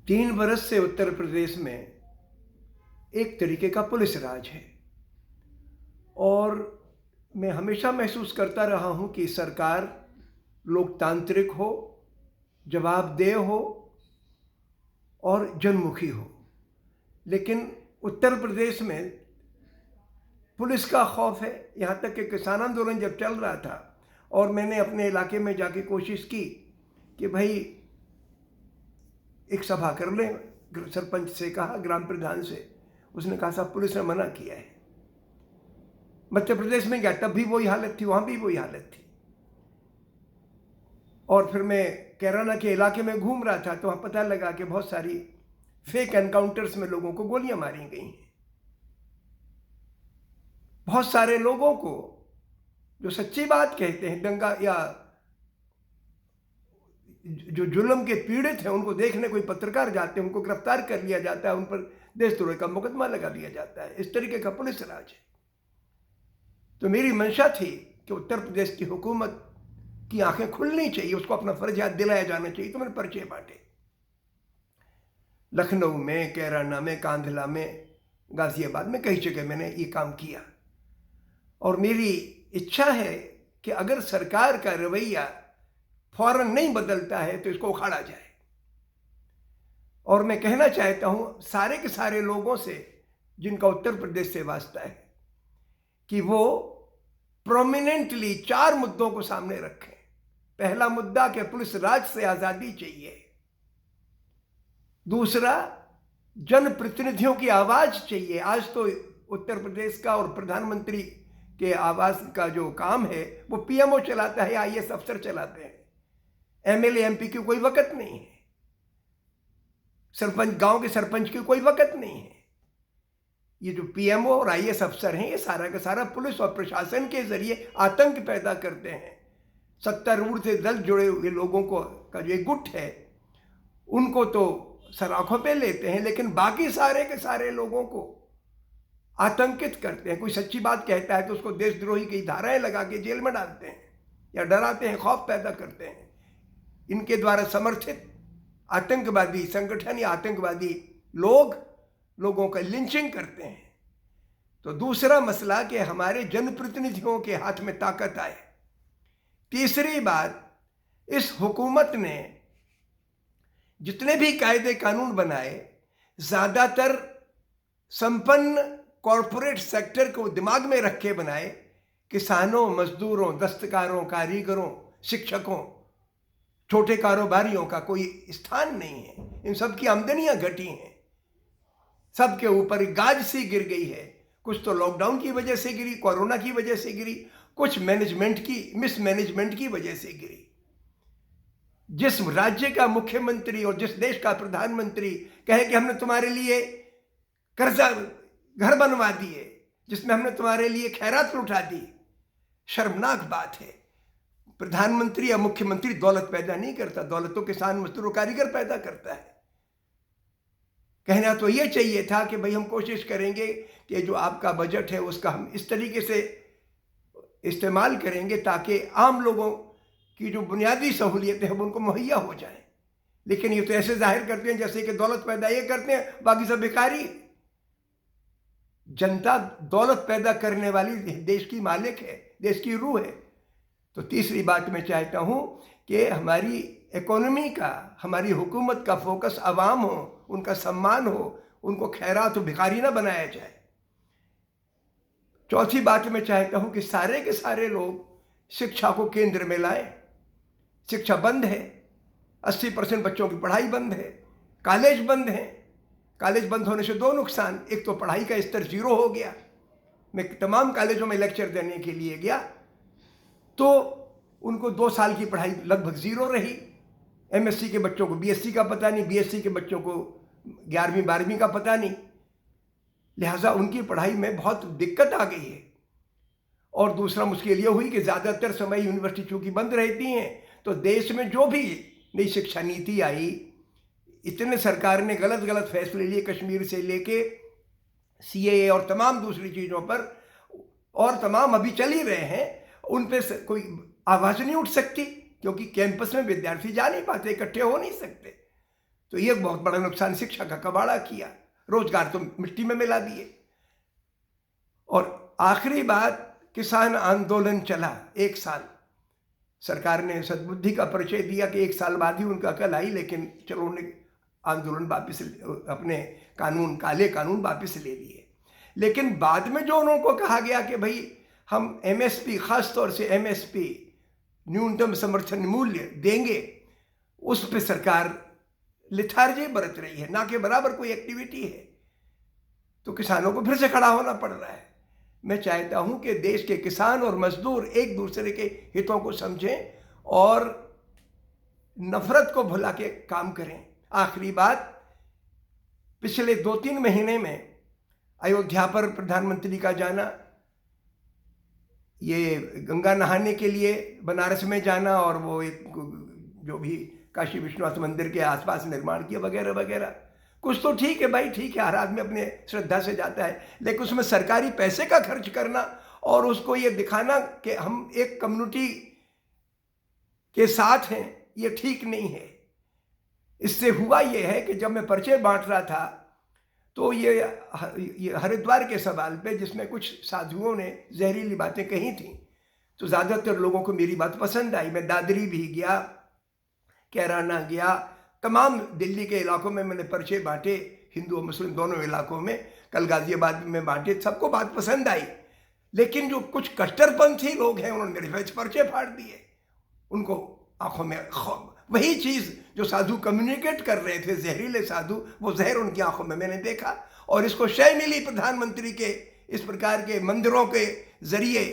3 बरस से उत्तर प्रदेश में एक तरीके का पुलिस राज है और मैं हमेशा महसूस करता रहा हूं कि सरकार लोकतांत्रिक हो, जवाबदेह हो और जनमुखी हो। लेकिन उत्तर प्रदेश में पुलिस का खौफ है। यहाँ तक कि किसान आंदोलन जब चल रहा था और मैंने अपने इलाके में जाके कोशिश की कि भाई एक सभा कर लें, सरपंच से कहा, ग्राम प्रधान से, उसने कहा साहब पुलिस ने मना किया है। मध्य प्रदेश में गया तब भी वही हालत थी, वहां भी वही हालत थी। और फिर मैं कैराना के इलाके में घूम रहा था तो वहां पता लगा कि बहुत सारी फेक एनकाउंटर्स में लोगों को गोलियां मारी गई हैं। बहुत सारे लोगों को जो सच्ची बात कहते हैं, दंगा या जो जुल्म के पीड़ित हैं, उनको देखने कोई पत्रकार जाते हैं, उनको गिरफ्तार कर लिया जाता है, उन पर देशद्रोह का मुकदमा लगा दिया जाता है। इस तरीके का पुलिस राज है। तो मेरी मंशा थी कि उत्तर प्रदेश की हुकूमत की आंखें खुलनी चाहिए, उसको अपना फर्ज याद दिलाया जाना चाहिए। तो मैंने पर्चे बांटे, लखनऊ में, कैराना में, कांधला में, गाजियाबाद में, कई जगह मैंने ये काम किया। और मेरी इच्छा है कि अगर सरकार का रवैया फौरन नहीं बदलता है तो इसको उखाड़ा जाए। और मैं कहना चाहता हूं सारे के सारे लोगों से जिनका उत्तर प्रदेश से वास्ता है कि वो प्रोमिनेंटली 4 मुद्दों को सामने रखें। पहला मुद्दा कि पुलिस राज से आजादी चाहिए। दूसरा, जनप्रतिनिधियों की आवाज चाहिए। आज तो उत्तर प्रदेश का और प्रधानमंत्री के आवास का जो काम है वो पीएमओ चलाता है, आईएएस अफसर चलाते हैं। एमएलए एमपी की कोई वक़्त नहीं है, सरपंच, गांव के सरपंच की कोई वक़्त नहीं है। ये जो पीएमओ और आईएएस अफसर हैं, ये सारा का सारा पुलिस और प्रशासन के जरिए आतंक पैदा करते हैं। सत्तारूढ़ से दल जुड़े हुए लोगों को का जो एक गुट है, उनको तो सराखों पे लेते हैं, लेकिन बाकी सारे के सारे लोगों को आतंकित करते हैं। कोई सच्ची बात कहता है तो उसको देशद्रोही की धाराएं लगा के जेल में डालते हैं या डराते हैं, खौफ पैदा करते हैं। इनके द्वारा समर्थित आतंकवादी संगठन या आतंकवादी लोगों का लिंचिंग करते हैं। तो दूसरा मसला कि हमारे जनप्रतिनिधियों के हाथ में ताकत आए। तीसरी बात, इस हुकूमत ने जितने भी कायदे कानून बनाए, ज्यादातर संपन्न कॉरपोरेट सेक्टर को दिमाग में रख के बनाए। किसानों, मजदूरों, दस्तकारों, कारीगरों, शिक्षकों, छोटे कारोबारियों का कोई स्थान नहीं है। इन सब की आमदनियां घटी हैं, सबके ऊपर गाज सी गिर गई है। कुछ तो लॉकडाउन की वजह से गिरी, कोरोना की वजह से गिरी, कुछ मैनेजमेंट की मिसमैनेजमेंट की वजह से गिरी। जिस राज्य का मुख्यमंत्री और जिस देश का प्रधानमंत्री कहे कि हमने तुम्हारे लिए कर्जा घर बनवा दिए, जिसमें हमने तुम्हारे लिए खैरात लुटा दी, शर्मनाक बात है। प्रधानमंत्री या मुख्यमंत्री दौलत पैदा नहीं करता, दौलत तो किसान, मजदूर, कारीगर पैदा करता है। कहना तो ये चाहिए था कि भाई हम कोशिश करेंगे कि जो आपका बजट है उसका हम इस तरीके से इस्तेमाल करेंगे ताकि आम लोगों की जो बुनियादी सहूलियतें हैं उनको मुहैया हो जाए। लेकिन ये तो ऐसे जाहिर करते हैं जैसे कि दौलत पैदा ये करते हैं, बाकी सब भिखारी। जनता दौलत पैदा करने वाली देश की मालिक है, देश की रूह है। तो तीसरी बात मैं चाहता हूं कि हमारी इकोनॉमी का, हमारी हुकूमत का फोकस अवाम हो, उनका सम्मान हो, उनको खैरात और भिखारी ना बनाया जाए। चौथी बात मैं चाहता हूं कि सारे के सारे लोग शिक्षा को केंद्र में लाएं। शिक्षा बंद है, 80% बच्चों की पढ़ाई बंद है, कॉलेज बंद है। कॉलेज बंद होने से 2 नुकसान, एक तो पढ़ाई का स्तर 0 हो गया। मैं तमाम कॉलेजों में लेक्चर देने के लिए गया तो उनको 2 साल की पढ़ाई लगभग 0 रही। एमएससी के बच्चों को बीएससी का पता नहीं, बीएससी के बच्चों को 11वीं 12वीं का पता नहीं। लिहाजा उनकी पढ़ाई में बहुत दिक्कत आ गई है। और दूसरा मुश्किल ये हुई कि ज़्यादातर समय यूनिवर्सिटी चूंकि बंद रहती हैं, तो देश में जो भी नई शिक्षा नीति आई, इतने सरकार ने गलत गलत फैसले लिए, कश्मीर से लेके सीएए और तमाम दूसरी चीज़ों पर, और तमाम अभी चल ही रहे हैं, उन पे कोई आवाज़ नहीं उठ सकती क्योंकि कैंपस में विद्यार्थी जा नहीं पाते, इकट्ठे हो नहीं सकते। तो ये बहुत बड़ा नुकसान, शिक्षा का कबाड़ा किया, रोजगार तो मिट्टी में मिला दिए। और आखिरी बात, किसान आंदोलन चला 1 साल, सरकार ने सद्बुद्धि का परिचय दिया कि 1 साल बाद ही उनका अकल आई, लेकिन चलो उन्होंने आंदोलन वापिस, अपने कानून, काले कानून वापिस ले लिए। लेकिन बाद में जो उनको कहा गया कि भाई हम एमएसपी, खास तौर से एमएसपी, न्यूनतम समर्थन मूल्य देंगे, उस पर सरकार लिथार्जी बरत रही है, ना के बराबर कोई एक्टिविटी है। तो किसानों को फिर से खड़ा होना पड़ रहा है। मैं चाहता हूं कि देश के किसान और मजदूर एक दूसरे के हितों को समझें और नफरत को भुला के काम करें। आखिरी बात, पिछले 2-3 महीने में अयोध्या पर प्रधानमंत्री का जाना, ये गंगा नहाने के लिए बनारस में जाना, और वो एक जो भी काशी विश्वनाथ मंदिर के आसपास निर्माण किया वगैरह वगैरह, कुछ तो ठीक है भाई, ठीक है, हर आदमी अपने श्रद्धा से जाता है, लेकिन उसमें सरकारी पैसे का खर्च करना और उसको ये दिखाना कि हम एक कम्युनिटी के साथ हैं, ये ठीक नहीं है। इससे हुआ ये है कि जब मैं पर्चे बांट रहा था तो ये हरिद्वार के सवाल पे, जिसमें कुछ साधुओं ने जहरीली बातें कही थी, तो ज़्यादातर लोगों को मेरी बात पसंद आई। मैं दादरी भी गया, कैराना गया, तमाम दिल्ली के इलाकों में मैंने पर्चे बांटे, हिंदू और मुस्लिम दोनों इलाकों में, कल गाजियाबाद में बांटे, सबको बात पसंद आई। लेकिन जो कुछ कट्टरपंथी लोग हैं, उन्होंने मेरे पर्चे फाड़ दिए। उनको आंखों में वही चीज़ जो साधु कम्युनिकेट कर रहे थे, जहरीले साधु, वो जहर उनकी आंखों में मैंने देखा। और इसको शय मिली प्रधानमंत्री के इस प्रकार के मंदिरों के जरिए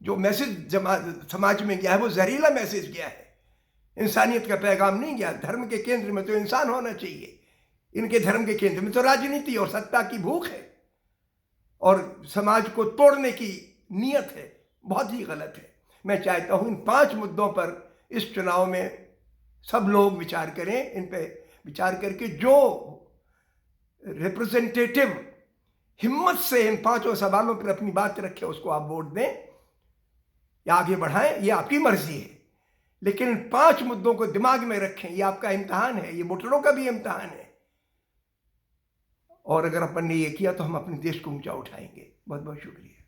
जो मैसेज समाज में गया है, वो जहरीला मैसेज गया है, इंसानियत का पैगाम नहीं गया। धर्म के केंद्र में तो इंसान होना चाहिए, इनके धर्म के केंद्र में तो राजनीति और सत्ता की भूख है और समाज को तोड़ने की नीयत है, बहुत ही गलत है। मैं चाहता हूं इन 5 मुद्दों पर इस चुनाव में सब लोग विचार करें, इन पे विचार करके जो रिप्रेजेंटेटिव हिम्मत से इन 5 सवालों पर अपनी बात रखे, उसको आप वोट दें या आगे बढ़ाएं, ये आपकी मर्जी है। लेकिन इन 5 मुद्दों को दिमाग में रखें, ये आपका इम्तिहान है, ये वोटरों का भी इम्तिहान है। और अगर अपन ने ये किया तो हम अपने देश को ऊंचा उठाएंगे। बहुत बहुत शुक्रिया।